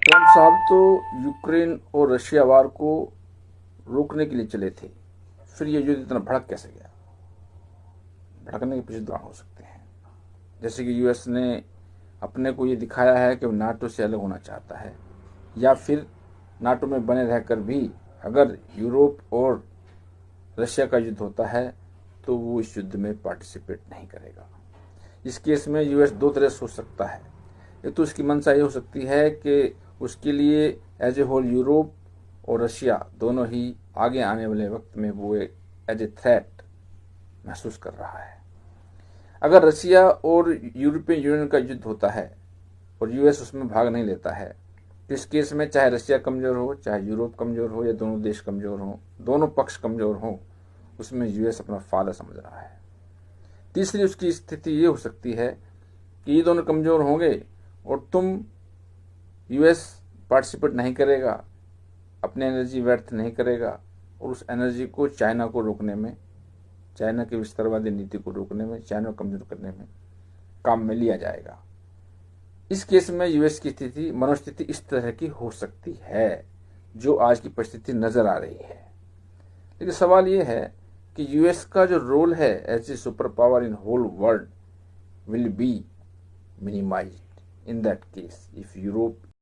Trump साहब तो Ukraine और रशिया वार को रोकने के लिए चले थे, फिर ये युद्ध इतना भड़क कैसे गया? भड़कने के पीछे दो कारण हो सकते हैं। जैसे कि यूएस ने अपने को ये दिखाया है कि वो नाटो से अलग होना चाहता है, या फिर नाटो में बने रहकर भी अगर यूरोप और रशिया का युद्ध होता है तो वो इस युद्ध में पार्टिसिपेट नहीं करेगा। इस केस में यूएस दो तरह से सोच सकता है। एक तो उसकी मंशा ये हो सकती है कि उसके लिए एज ए होल यूरोप और रशिया दोनों ही आगे आने वाले वक्त में वो एज ए थ्रेट महसूस कर रहा है। अगर रशिया और यूरोपियन यूनियन का युद्ध होता है और यूएस उसमें भाग नहीं लेता है तो इस केस में चाहे रशिया कमजोर हो, चाहे यूरोप कमजोर हो, या दोनों देश कमजोर हो, दोनों पक्ष कमजोर हो, उसमें यूएस अपना फायदा समझ रहा है। तीसरी उसकी स्थिति ये हो सकती है कि ये दोनों कमजोर होंगे और यूएस पार्टिसिपेट नहीं करेगा, अपनी एनर्जी व्यर्थ नहीं करेगा और उस एनर्जी को चाइना को रोकने में, चाइना की विस्तारवादी नीति को रोकने में, चाइना को कमजोर करने में काम में लिया जाएगा। इस केस में यूएस की स्थिति, मनोस्थिति इस तरह की हो सकती है जो आज की परिस्थिति नजर आ रही है। लेकिन सवाल यह है कि यूएस का जो रोल है as a super power in whole world will be minimized in that case if Europe